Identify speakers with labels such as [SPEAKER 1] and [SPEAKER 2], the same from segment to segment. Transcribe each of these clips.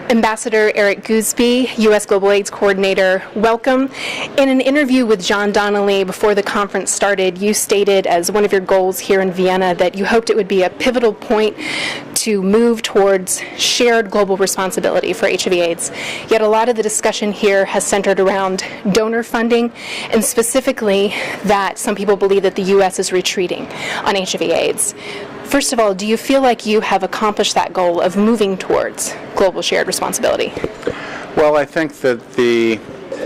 [SPEAKER 1] Ambassador Eric Goosby, U.S. Global AIDS Coordinator, welcome. In an interview with John Donnelly before the conference started, you stated as one of your goals here in Vienna that you hoped it would be a pivotal point to move towards shared global responsibility for HIV/AIDS. Yet a lot of the discussion here has centered around donor funding, and specifically that some people believe that the U.S. is retreating on HIV/AIDS. First of all, do you feel like you have accomplished that goal of moving towards global shared responsibility?
[SPEAKER 2] Well, I think that the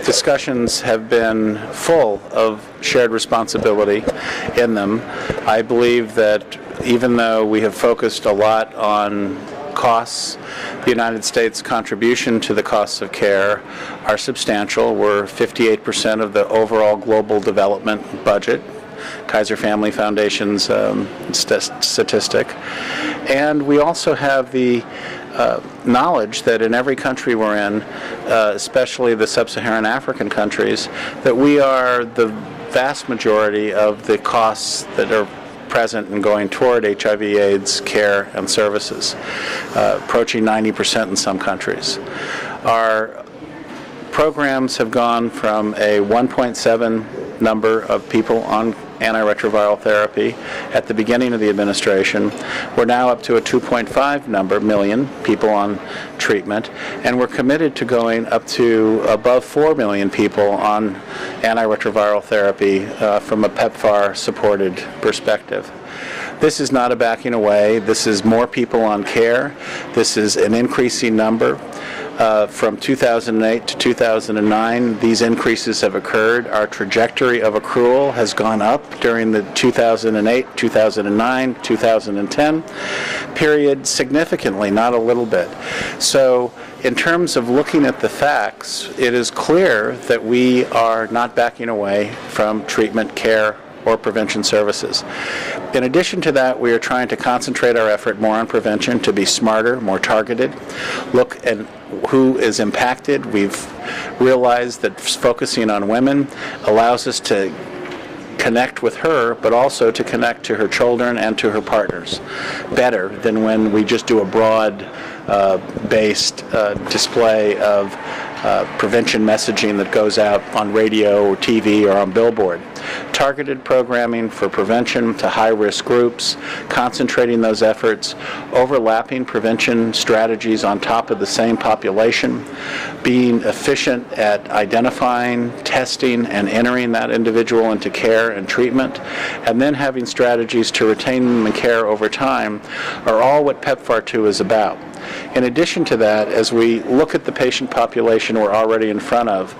[SPEAKER 2] discussions have been full of shared responsibility in them. I believe that even though we have focused a lot on costs, the United States' contribution to the costs of care are substantial. We're 58% of the overall global development budget, Kaiser Family Foundation's statistic. And we also have the knowledge that in every country we're in, especially the sub-Saharan African countries, that we are the vast majority of the costs that are present and going toward HIV/AIDS care and services, approaching 90% in some countries. Our programs have gone from a 1.7 number of people on antiretroviral therapy at the beginning of the administration. We're now up to a 2.5 million people on treatment, and we're committed to going up to above 4 million people on antiretroviral therapy from a PEPFAR supported perspective. This is not a backing away. This is more people on care. This is an increasing number. From 2008 to 2009, these increases have occurred. Our trajectory of accrual has gone up during the 2008, 2009, 2010 period significantly, not a little bit. So in terms of looking at the facts, it is clear that we are not backing away from treatment, care, or prevention services. In addition to that, we are trying to concentrate our effort more on prevention, to be smarter, more targeted, look at who is impacted. We've realized that focusing on women allows us to connect with her, but also to connect to her children and to her partners better than when we just do a broad-based display of prevention messaging that goes out on radio or TV or on billboard. Targeted programming for prevention to high-risk groups, concentrating those efforts, overlapping prevention strategies on top of the same population, being efficient at identifying, testing, and entering that individual into care and treatment, and then having strategies to retain them in care over time are all what PEPFAR 2 is about. In addition to that, as we look at the patient population we're already in front of,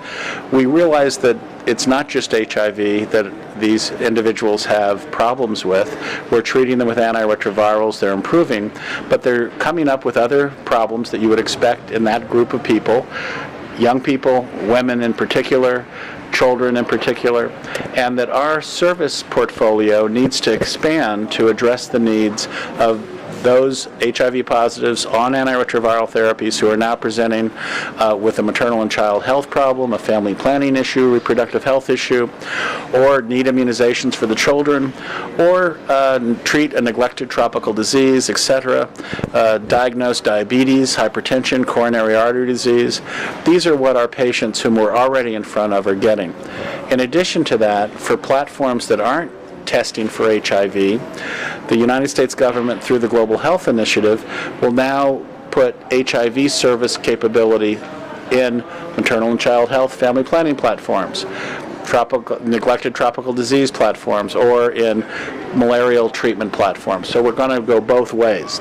[SPEAKER 2] we realize that it's not just HIV that these individuals have problems with. We're treating them with antiretrovirals, they're improving, but they're coming up with other problems that you would expect in that group of people, young people, women in particular, children in particular, and that our service portfolio needs to expand to address the needs of those HIV positives on antiretroviral therapies who are now presenting with a maternal and child health problem, a family planning issue, reproductive health issue, or need immunizations for the children, or treat a neglected tropical disease, etc., diagnose diabetes, hypertension, coronary artery disease. These are what our patients whom we're already in front of are getting. In addition to that, for platforms that aren't testing for HIV, the United States government, through the Global Health Initiative, will now put HIV service capability in maternal and child health family planning platforms, neglected tropical disease platforms, or in malarial treatment platforms. So we're going to go both ways,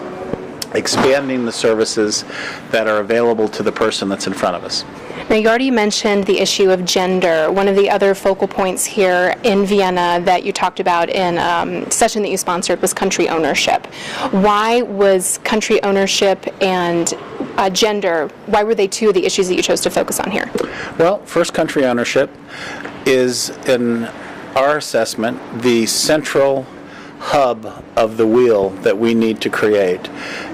[SPEAKER 2] expanding the services that are available to the person that's in front of us.
[SPEAKER 1] Now, you already mentioned the issue of gender. One of the other focal points here in Vienna that you talked about in a session that you sponsored was country ownership. Why was country ownership and gender, why were they two of the issues that you chose to focus on here?
[SPEAKER 2] Well, first, country ownership is, in our assessment, the central hub of the wheel that we need to create.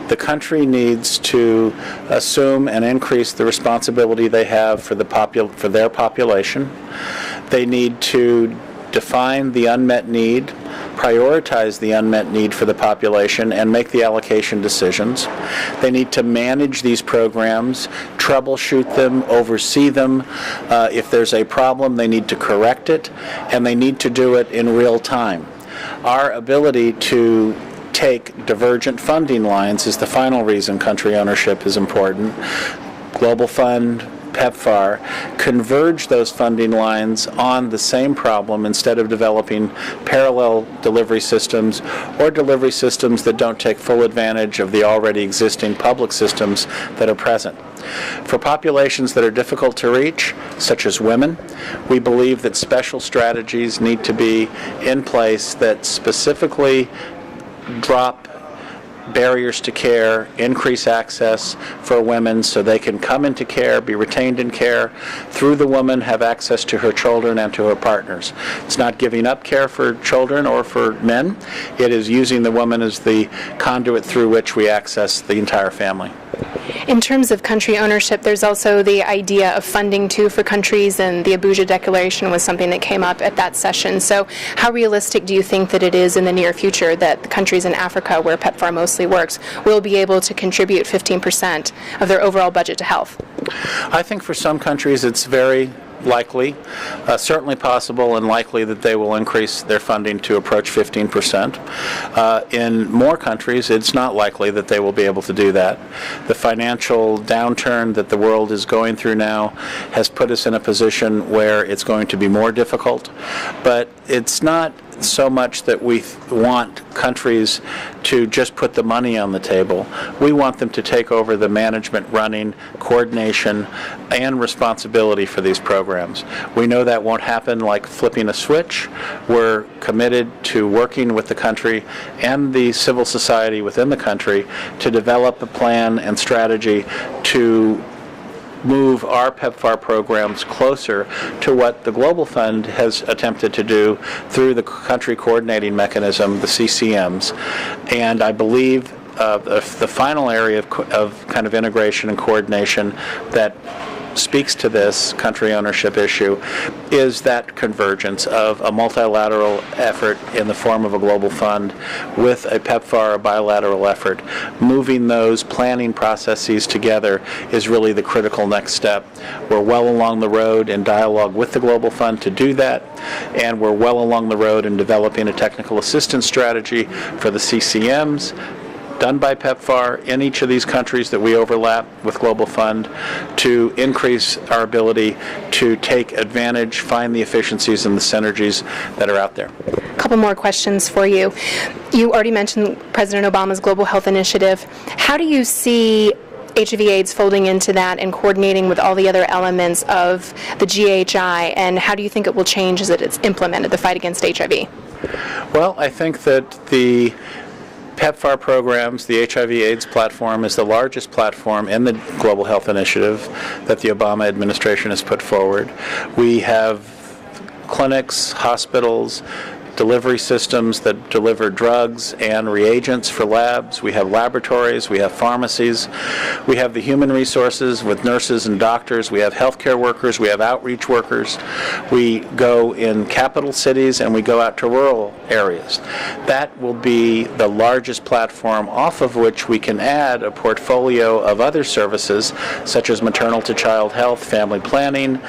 [SPEAKER 2] The country needs to assume and increase the responsibility they have for their population. They need to define the unmet need prioritize the unmet need for the population and make the allocation decisions. They need to manage these programs, troubleshoot them, oversee them. If there's a problem, they need to correct it, and they need to do it in real time. Our ability to take divergent funding lines is the final reason country ownership is important. Global Fund, PEPFAR, converge those funding lines on the same problem instead of developing parallel delivery systems or delivery systems that don't take full advantage of the already existing public systems that are present. For populations that are difficult to reach, such as women, we believe that special strategies need to be in place that specifically drop barriers to care, increase access for women so they can come into care, be retained in care, through the woman have access to her children and to her partners. It's not giving up care for children or for men. It is using the woman as the conduit through which we access the entire family.
[SPEAKER 1] In terms of country ownership, there's also the idea of funding too for countries, and the Abuja Declaration was something that came up at that session. So how realistic do you think that it is in the near future that the countries in Africa, where PEPFAR mostly works, will be able to contribute 15% of their overall budget to health?
[SPEAKER 2] I think for some countries it's very likely, certainly possible and likely that they will increase their funding to approach 15%. In more countries, it's not likely that they will be able to do that. The financial downturn that the world is going through now has put us in a position where it's going to be more difficult, but it's not so much that we want countries to just put the money on the table. We want them to take over the management, running, coordination, and responsibility for these programs. We know that won't happen like flipping a switch. We're committed to working with the country and the civil society within the country to develop a plan and strategy to move our PEPFAR programs closer to what the Global Fund has attempted to do through the country coordinating mechanism, the CCMs. And I believe the final area of kind of integration and coordination that speaks to this country ownership issue is that convergence of a multilateral effort in the form of a global fund with a PEPFAR, a bilateral effort. Moving those planning processes together is really the critical next step. We're well along the road in dialogue with the Global Fund to do that, and we're well along the road in developing a technical assistance strategy for the CCMs done by PEPFAR in each of these countries that we overlap with Global Fund to increase our ability to take advantage, find the efficiencies and the synergies that are out there.
[SPEAKER 1] A couple more questions for you. You already mentioned President Obama's Global Health Initiative. How do you see HIV/AIDS folding into that and coordinating with all the other elements of the GHI, and how do you think it will change as it's implemented, the fight against HIV?
[SPEAKER 2] Well, I think that the PEPFAR programs, the HIV/AIDS platform, is the largest platform in the Global Health Initiative that the Obama administration has put forward. We have clinics, hospitals, delivery systems that deliver drugs and reagents for labs. We have laboratories, we have pharmacies, we have the human resources with nurses and doctors, we have healthcare workers, we have outreach workers. We go in capital cities and we go out to rural areas. That will be the largest platform off of which we can add a portfolio of other services such as maternal to child health, family planning,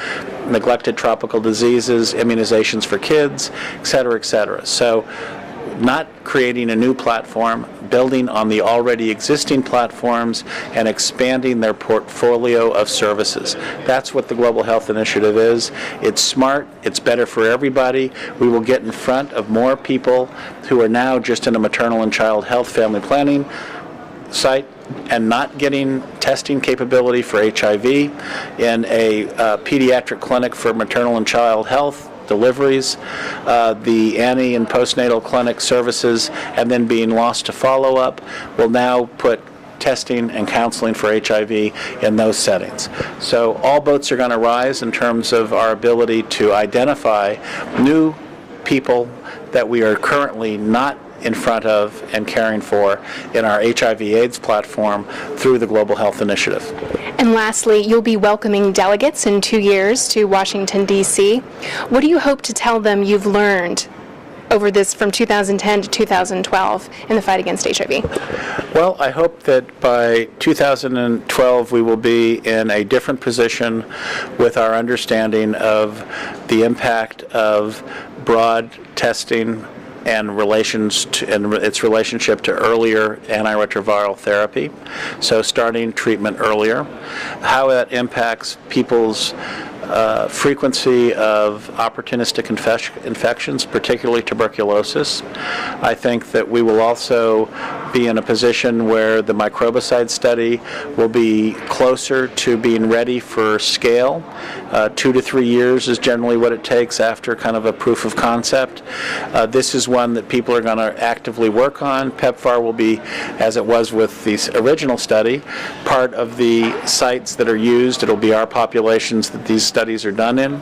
[SPEAKER 2] neglected tropical diseases, immunizations for kids, et cetera, et cetera. So not creating a new platform, building on the already existing platforms and expanding their portfolio of services. That's what the Global Health Initiative is. It's smart, it's better for everybody. We will get in front of more people who are now just in a maternal and child health family planning site and not getting testing capability for HIV in a pediatric clinic for maternal and child health deliveries, the anti and postnatal clinic services, and then being lost to follow-up, will now put testing and counseling for HIV in those settings. So all boats are going to rise in terms of our ability to identify new people that we are currently not in front of and caring for in our HIV/AIDS platform through the Global Health Initiative.
[SPEAKER 1] And lastly, you'll be welcoming delegates in 2 years to Washington, D.C. What do you hope to tell them you've learned over this from 2010 to 2012 in the fight against HIV?
[SPEAKER 2] Well, I hope that by 2012 we will be in a different position with our understanding of the impact of broad testing and its relationship to earlier antiretroviral therapy. So starting treatment earlier, how that impacts people's frequency of opportunistic infections, particularly tuberculosis. I think that we will also be in a position where the microbicide study will be closer to being ready for scale. 2 to 3 years is generally what it takes after kind of a proof of concept. This is one that people are going to actively work on. PEPFAR will be, as it was with the original study, part of the sites that are used. It'll be our populations that these studies are done in.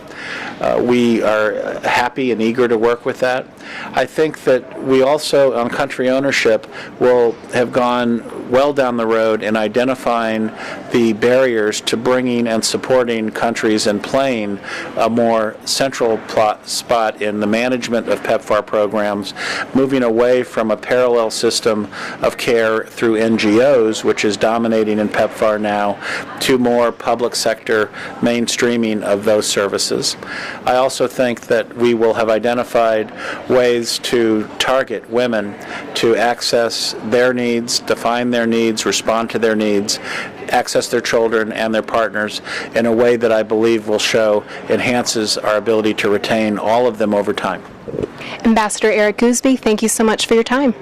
[SPEAKER 2] We are happy and eager to work with that. I think that we also, on country ownership, will have gone well down the road in identifying the barriers to bringing and supporting countries and playing a more central spot in the management of PEPFAR programs, moving away from a parallel system of care through NGOs, which is dominating in PEPFAR now, to more public sector mainstreaming of those services. I also think that we will have identified ways to target women to access their needs, define their needs, respond to their needs, access their children and their partners in a way that I believe will show enhances our ability to retain all of them over time.
[SPEAKER 1] Ambassador Eric Goosby, thank you so much for your time.